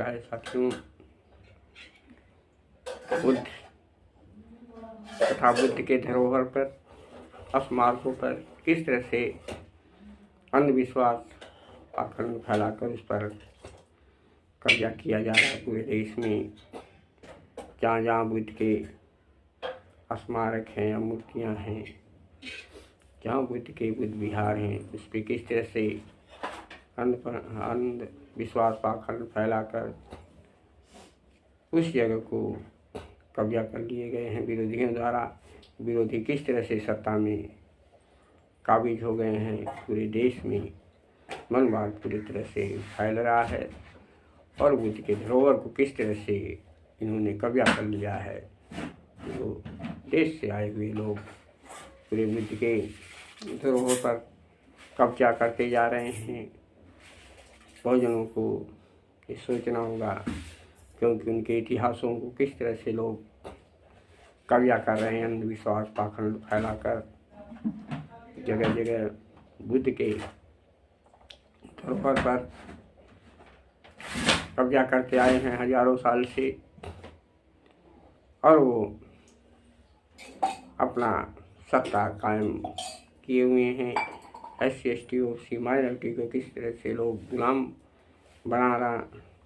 है साथियों। बुद्ध तथा बुद्ध के धरोहर पर, स्मारकों पर किस तरह से अंधविश्वास पाखंड फैलाकर उस पर कब्जा किया जा रहा है पूरे देश में। जहाँ जहाँ बुद्ध के स्मारक हैं या मूर्तियाँ हैं, जहाँ बुद्ध के बुद्ध विहार हैं, उस पर किस तरह से अंधविश्वास पाखंड फैलाकर उस जगह को कब्जा कर लिए गए हैं विरोधियों द्वारा। विरोधी किस तरह से सत्ता में काबिज हो गए हैं। पूरे देश में मनवाद पूरी तरह से फैल रहा है और बुद्ध के धरोहर को किस तरह से इन्होंने कब्जा कर लिया है। तो देश से आए हुए लोग पूरे बुद्ध के धरोहर पर कब्जा करते जा रहे हैं। बहुजनों को ये सोचना होगा, क्योंकि उनके इतिहासों को किस तरह से लोग कब्जा कर रहे हैं अंधविश्वास पाखंड फैलाकर। जगह जगह बुद्ध के धरोहर पर कब्जा करते आए हैं हजारों साल से, और वो अपना सत्ता कायम किए हुए हैं। SC ST OBC माइनॉरिटी को किस तरह से लोग गुलाम बनाना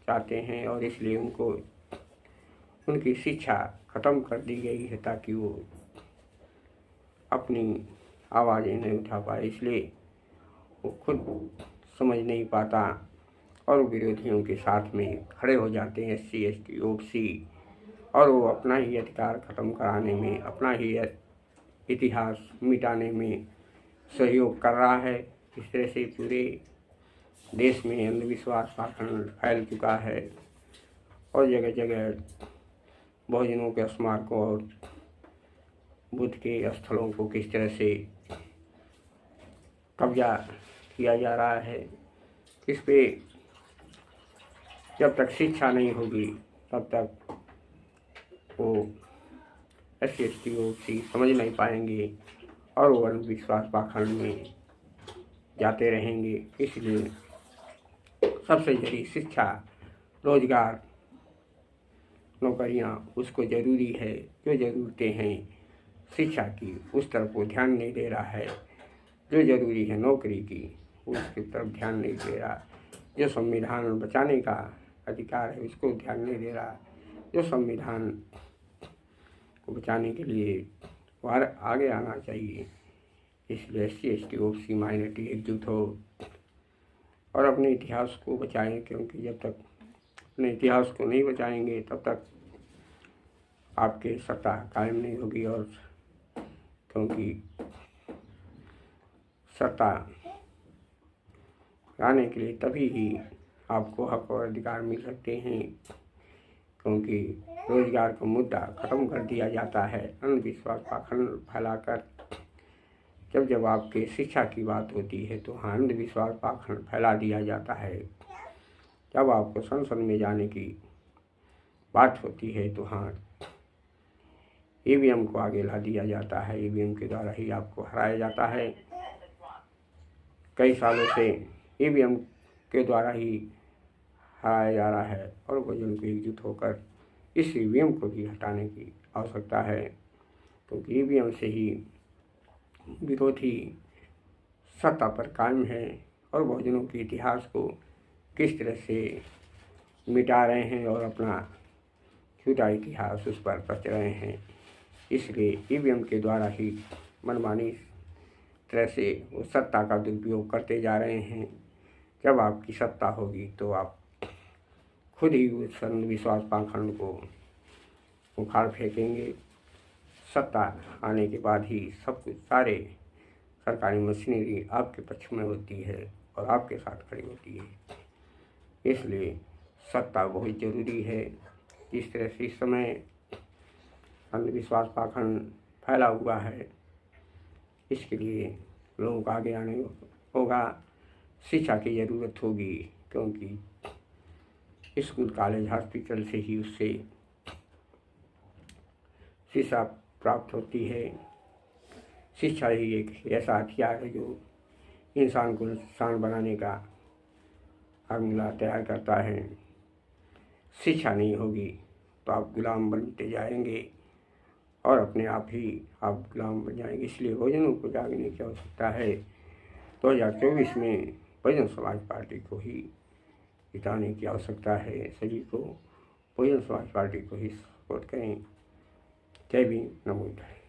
चाहते हैं, और इसलिए उनको उनकी शिक्षा ख़त्म कर दी गई है ताकि वो अपनी आवाज़ें नहीं उठा पाए। इसलिए वो खुद समझ नहीं पाता और विरोधियों के साथ में खड़े हो जाते हैं SC ST OBC, और वो अपना ही अधिकार ख़त्म कराने में, अपना ही इतिहास मिटाने में सहयोग कर रहा है। इस तरह से पूरे देश में अंधविश्वास पाखंड फैल चुका है और जगह जगह बहुजनों के स्मारकों और बुद्ध के स्थलों को किस तरह से कब्जा किया जा रहा है। इस पे जब तक शिक्षा नहीं होगी तब तक वो SC ST OBC समझ नहीं पाएंगे और वो अंधविश्वास पाखंड में जाते रहेंगे। इसलिए सबसे जरूरी शिक्षा, रोजगार, नौकरियां उसको ज़रूरी है। जो ज़रूरतें हैं शिक्षा की उस तरफ वो ध्यान नहीं दे रहा है। जो ज़रूरी है नौकरी की उसकी तरफ ध्यान नहीं दे रहा। जो संविधान बचाने का अधिकार है उसको ध्यान नहीं दे रहा। जो संविधान को बचाने के लिए वार आगे आना चाहिए। इसलिए SC ST OBC माइनॉरिटी एकजुट हो और अपने इतिहास को बचाएं, क्योंकि जब तक अपने इतिहास को नहीं बचाएंगे तब तक आपके सत्ता कायम नहीं होगी। और क्योंकि सत्ता लाने के लिए तभी ही आपको हक और अधिकार मिल सकते हैं, क्योंकि रोजगार का मुद्दा ख़त्म कर दिया जाता है अंधविश्वास पाखंड फैलाकर। जब आपके शिक्षा की बात होती है तो हाँ अंधविश्वास पाखंड फैला दिया जाता है। जब आपको संसद में जाने की बात होती है तो हाँ EVM को आगे ला दिया जाता है। EVM के द्वारा ही आपको हराया जाता है। कई सालों से EVM के द्वारा ही हराया जा रहा है और बहुजन को एकजुट होकर इस EVM को भी हटाने की आवश्यकता है, क्योंकि EVM से ही विरोधी सत्ता पर कायम है और बहुजनों के इतिहास को किस तरह से मिटा रहे हैं और अपना झूठा इतिहास उस पर रच रहे हैं। इसलिए EVM के द्वारा ही मनमानी तरह से वो सत्ता का दुरुपयोग करते जा रहे हैं। जब आपकी सत्ता होगी तो आप खुद ही उस अंधविश्वास पाखंड को उखाड़ फेंकेंगे। सत्ता आने के बाद ही सब कुछ, सारे सरकारी मशीनरी आपके पक्ष में होती है और आपके साथ खड़ी होती है। इसलिए सत्ता बहुत ज़रूरी है। इस तरह से इस समय अंधविश्वास पाखंड फैला हुआ है, इसके लिए लोगों को आगे आने होगा। शिक्षा की ज़रूरत होगी, क्योंकि स्कूल कॉलेज हॉस्पिटल से ही उससे शिक्षा प्राप्त होती है। शिक्षा ही एक ऐसा हथियार है जो इंसान को इंसान बनाने का फार्मूला तैयार करता है। शिक्षा नहीं होगी तो आप गुलाम बनते जाएंगे और अपने आप ही आप गुलाम बन जाएंगे। इसलिए बहुजनों को जागने की आवश्यकता है। 2024 में बहुजन समाज पार्टी को ही जिताने की आवश्यकता है। सभी को बहुजन समाज पार्टी को ही सपोर्ट करें। जय भीम, नमो बुद्धाय।